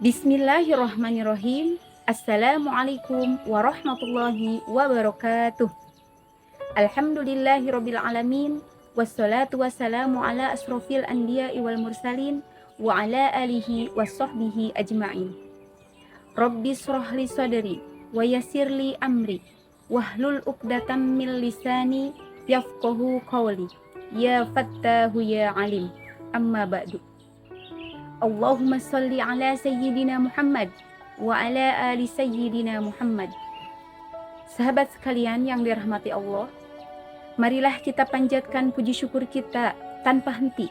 Bismillahirrahmanirrahim. Assalamualaikum warahmatullahi wabarakatuh. Alhamdulillahirabbil alamin. Wassalatu wassalamu ala asrofil anbiya'i wal mursalin wa ala alihi wassohbihi ajma'in. Rabbi shrahli sadri wa yassirli amri wahlul uqdatam min lisani yafqahu qawli. Ya fattahu ya alim. Amma ba'du. Allahumma salli ala sayyidina Muhammad wa ala ali sayyidina Muhammad. Sahabat sekalian yang dirahmati Allah, marilah kita panjatkan puji syukur kita tanpa henti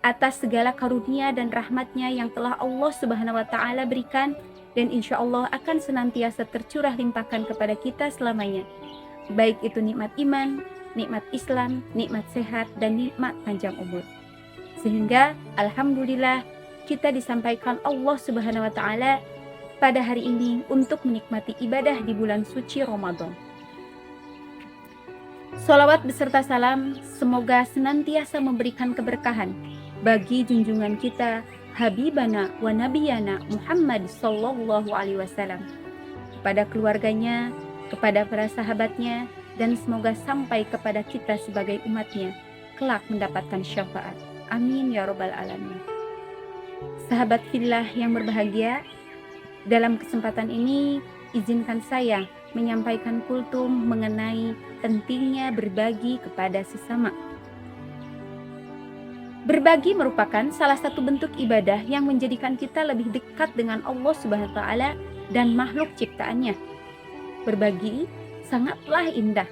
atas segala karunia dan rahmatnya yang telah Allah Subhanahu wa Ta'ala berikan dan insya Allah akan senantiasa tercurah limpahkan kepada kita selamanya, baik itu nikmat iman, nikmat Islam, nikmat sehat, dan nikmat panjang umur. Sehingga alhamdulillah kita disampaikan Allah Subhanahu wa Ta'ala pada hari ini untuk menikmati ibadah di bulan suci Ramadan. Sholawat beserta salam semoga senantiasa memberikan keberkahan bagi junjungan kita Habibana wa Nabiyana Muhammad Sallallahu Alaihi Wasallam, kepada keluarganya, kepada para sahabatnya, dan semoga sampai kepada kita sebagai umatnya kelak mendapatkan syafaat. Amin ya Rabbal Alamin. Sahabat fillah yang berbahagia, dalam kesempatan ini izinkan saya menyampaikan kultum mengenai pentingnya berbagi kepada sesama. Berbagi merupakan salah satu bentuk ibadah yang menjadikan kita lebih dekat dengan Allah Subhanahu wa Ta'ala dan makhluk ciptaannya. Berbagi sangatlah indah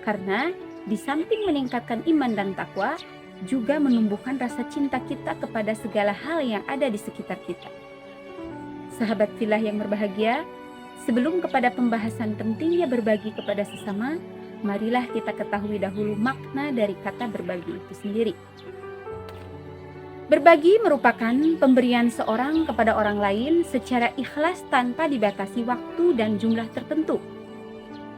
karena di samping meningkatkan iman dan takwa, juga menumbuhkan rasa cinta kita kepada segala hal yang ada di sekitar kita. Sahabat fillah yang berbahagia, sebelum kepada pembahasan pentingnya berbagi kepada sesama, marilah kita ketahui dahulu makna dari kata berbagi itu sendiri. Berbagi merupakan pemberian seorang kepada orang lain secara ikhlas tanpa dibatasi waktu dan jumlah tertentu.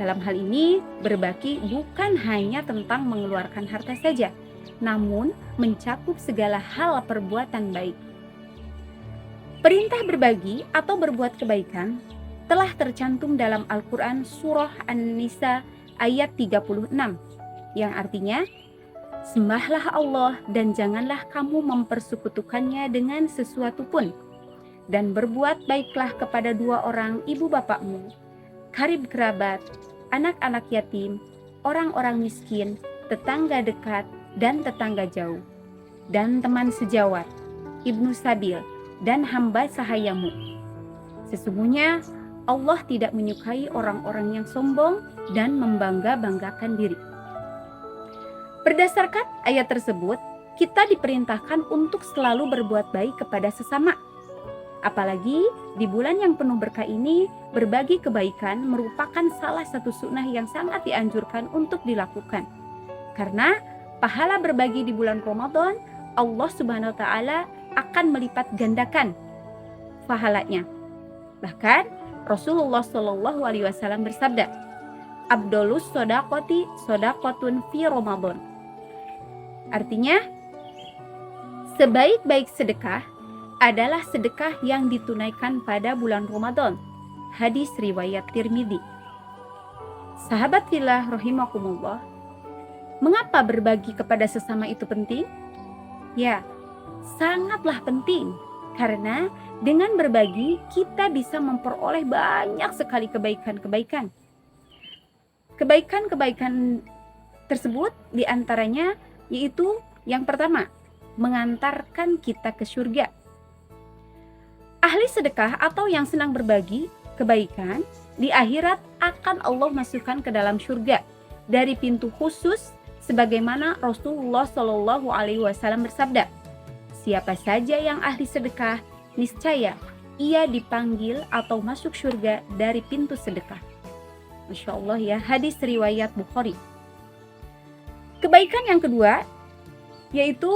Dalam hal ini, berbagi bukan hanya tentang mengeluarkan harta saja, namun mencakup segala hal perbuatan baik. Perintah berbagi atau berbuat kebaikan telah tercantum dalam Al-Quran Surah An-Nisa ayat 36, yang artinya, sembahlah Allah dan janganlah kamu mempersekutukannya dengan sesuatu pun, dan berbuat baiklah kepada dua orang ibu bapakmu, karib kerabat, anak-anak yatim, orang-orang miskin, tetangga dekat, dan tetangga jauh, dan teman sejawat, ibnu sabil, dan hamba sahayamu. Sesungguhnya Allah tidak menyukai orang-orang yang sombong dan membangga-banggakan diri. Berdasarkan ayat tersebut, kita diperintahkan untuk selalu berbuat baik kepada sesama. Apalagi di bulan yang penuh berkah ini, berbagi kebaikan merupakan salah satu sunnah yang sangat dianjurkan untuk dilakukan. Karena pahala berbagi di bulan Ramadan, Allah Subhanahu wa Ta'ala akan melipat gandakan pahalanya. Bahkan Rasulullah Shallallahu Alaihi Wasallam bersabda, "Abdolus sodakoti sodakotun fi Ramadan." Artinya, sebaik-baik sedekah adalah sedekah yang ditunaikan pada bulan Ramadan. Hadis riwayat Tirmidzi. Sahabat fillah rahimakumullah, mengapa berbagi kepada sesama itu penting? Ya, sangatlah penting. Karena dengan berbagi, kita bisa memperoleh banyak sekali kebaikan-kebaikan. Kebaikan-kebaikan tersebut diantaranya yaitu yang pertama, mengantarkan kita ke surga. Ahli sedekah atau yang senang berbagi kebaikan, di akhirat akan Allah masukkan ke dalam surga dari pintu khusus, sebagaimana Rasulullah Shallallahu Alaihi Wasallam bersabda, siapa saja yang ahli sedekah, niscaya ia dipanggil atau masuk surga dari pintu sedekah. Masya Allah ya, hadis riwayat Bukhari. Kebaikan yang kedua, yaitu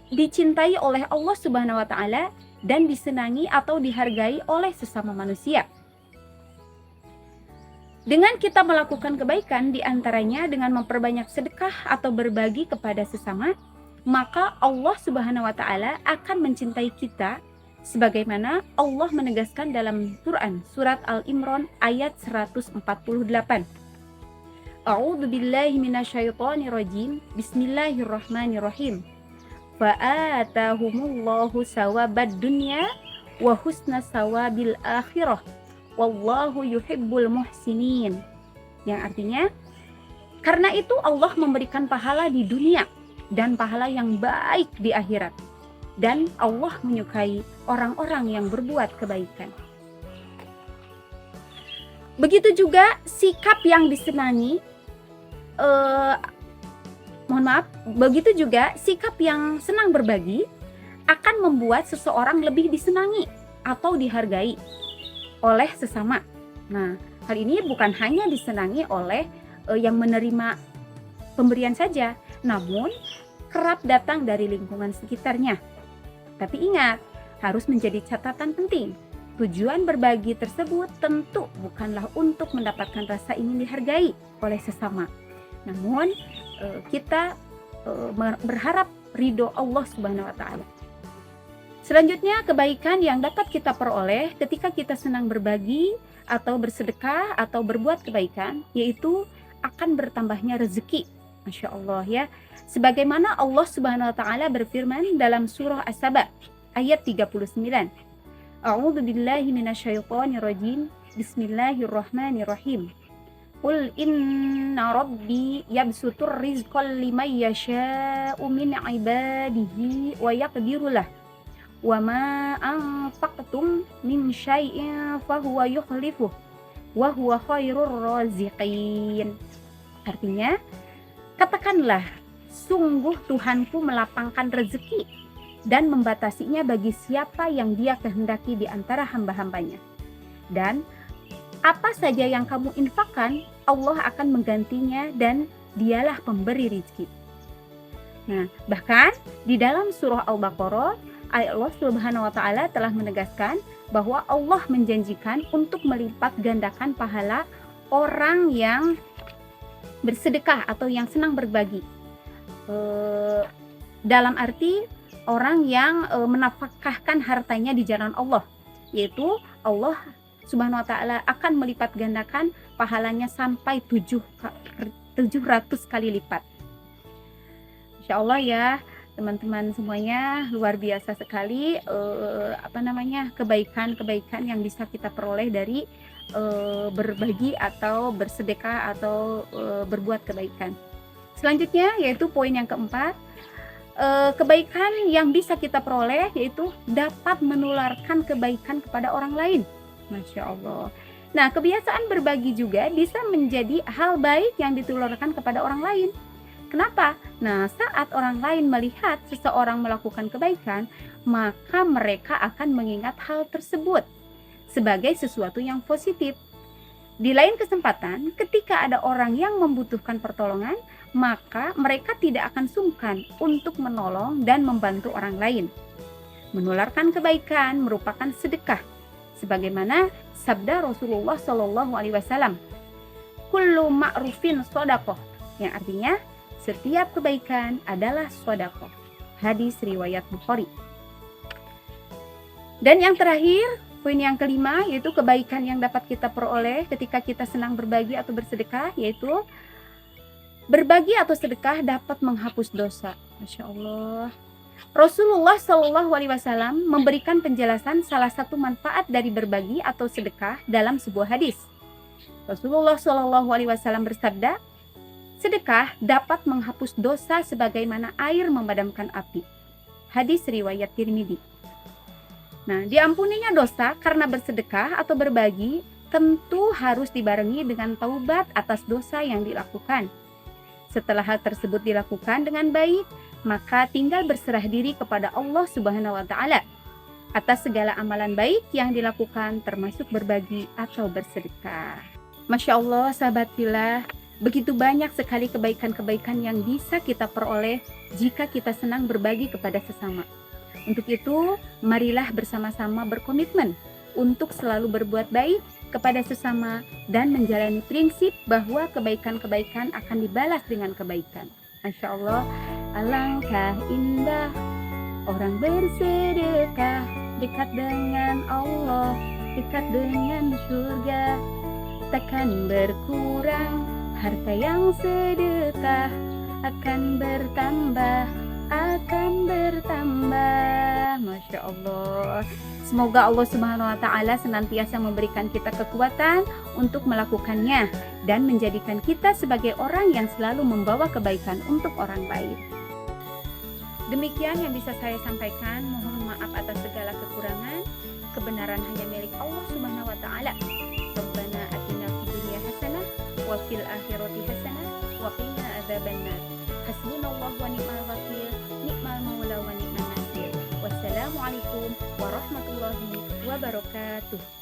dicintai oleh Allah Subhanahu wa Ta'ala dan disenangi atau dihargai oleh sesama manusia. Dengan kita melakukan kebaikan, diantaranya dengan memperbanyak sedekah atau berbagi kepada sesama, maka Allah Subhanahu wa Ta'ala akan mencintai kita Sebagaimana Allah menegaskan dalam Quran surat Al-Imran ayat 148. A'udzu billahi minasyaitonir rajim. Bismillahirrahmanirrahim. Fa'atahumullahu sawabad dunya wa husna sawabil akhirah. Wallahu yuhibbul muhsinin. Yang artinya, karena itu Allah memberikan pahala di dunia dan pahala yang baik di akhirat. Dan Allah menyukai orang-orang yang berbuat kebaikan. Begitu juga sikap yang disenangi, begitu juga sikap yang senang berbagi akan membuat seseorang lebih disenangi atau dihargai oleh sesama. Nah, hal ini bukan hanya disenangi oleh yang menerima pemberian saja, namun kerap datang dari lingkungan sekitarnya. Tapi ingat, harus menjadi catatan penting. Tujuan berbagi tersebut tentu bukanlah untuk mendapatkan rasa ingin dihargai oleh sesama. Namun, kita berharap ridho Allah Subhanahu wa Ta'ala. Selanjutnya, kebaikan yang dapat kita peroleh ketika kita senang berbagi atau bersedekah atau berbuat kebaikan, yaitu akan bertambahnya rezeki. Masya Allah ya. Sebagaimana Allah Subhanahu wa Ta'ala berfirman dalam surah As-Saba ayat 39. A'udzu billahi minasyaitonir rajim. Bismillahirrahmanirrahim. Qul inna rabbi yabsutur rizqal liman yasha'u min ibadihi wa yaqdiru lah. Wa ma anfaqtum min syai'in fahuwa yukhlifuh wa huwa khairur raziqin. Artinya, katakanlah, sungguh Tuhanku melapangkan rezeki dan membatasinya bagi siapa yang Dia kehendaki di antara hamba-hambanya. Dan apa saja yang kamu infakkan, Allah akan menggantinya dan Dialah pemberi rezeki. Nah, bahkan di dalam surah Al-Baqarah, Allah Subhanahu wa Ta'ala telah menegaskan bahwa Allah menjanjikan untuk melipat gandakan pahala orang yang bersedekah atau yang senang berbagi. Dalam arti orang yang menafkahkan hartanya di jalan Allah, yaitu Allah Subhanahu wa Ta'ala akan melipat gandakan pahalanya sampai 700 kali lipat. Insya Allah ya teman-teman semuanya, luar biasa sekali kebaikan-kebaikan yang bisa kita peroleh dari berbagi atau bersedekah atau berbuat kebaikan. Selanjutnya yaitu poin yang keempat, kebaikan yang bisa kita peroleh yaitu dapat menularkan kebaikan kepada orang lain. Masya Allah. Nah, kebiasaan berbagi juga bisa menjadi hal baik yang ditularkan kepada orang lain. Kenapa? Nah, saat orang lain melihat seseorang melakukan kebaikan, maka mereka akan mengingat hal tersebut sebagai sesuatu yang positif. Di lain kesempatan, ketika ada orang yang membutuhkan pertolongan, maka mereka tidak akan sungkan untuk menolong dan membantu orang lain. Menularkan kebaikan merupakan sedekah, sebagaimana sabda Rasulullah SAW, "Kullu ma'rufin shadaqah," yang artinya setiap kebaikan adalah sedekah. Hadis riwayat Bukhari. Dan yang terakhir, poin yang kelima, yaitu kebaikan yang dapat kita peroleh ketika kita senang berbagi atau bersedekah, yaitu berbagi atau sedekah dapat menghapus dosa. Masya Allah. Rasulullah SAW memberikan penjelasan salah satu manfaat dari berbagi atau sedekah dalam sebuah hadis. Rasulullah SAW bersabda, sedekah dapat menghapus dosa sebagaimana air memadamkan api. Hadis riwayat Tirmidzi. Nah, diampuninya dosa karena bersedekah atau berbagi tentu harus dibarengi dengan taubat atas dosa yang dilakukan. Setelah hal tersebut dilakukan dengan baik, maka tinggal berserah diri kepada Allah Subhanahu wa Ta'ala atas segala amalan baik yang dilakukan, termasuk berbagi atau bersedekah. Masya Allah, sahabat fillah, begitu banyak sekali kebaikan-kebaikan yang bisa kita peroleh jika kita senang berbagi kepada sesama. Untuk itu, marilah bersama-sama berkomitmen untuk selalu berbuat baik kepada sesama dan menjalani prinsip bahwa kebaikan-kebaikan akan dibalas dengan kebaikan. Masya Allah, alangkah indah orang bersedekah dekat dengan Allah, dekat dengan surga. Takkan berkurang harta yang sedekah, akan bertambah, akan bertambah. Masya Allah. Semoga Allah Subhanahu wa Ta'ala senantiasa memberikan kita kekuatan untuk melakukannya dan menjadikan kita sebagai orang yang selalu membawa kebaikan untuk orang lain. Demikian yang bisa saya sampaikan. Mohon maaf atas segala kekurangan. Kebenaran hanya milik Allah Subhanahu wa Ta'ala. Rabbana atina fid dunya hasanah wa fil akhirati hasanah wa qina adzabannar. Hasbunallahu wa ni'mal wakil, ni'mal maula wa ni'man nasir. Wassalamualaikum warahmatullahi wabarakatuh.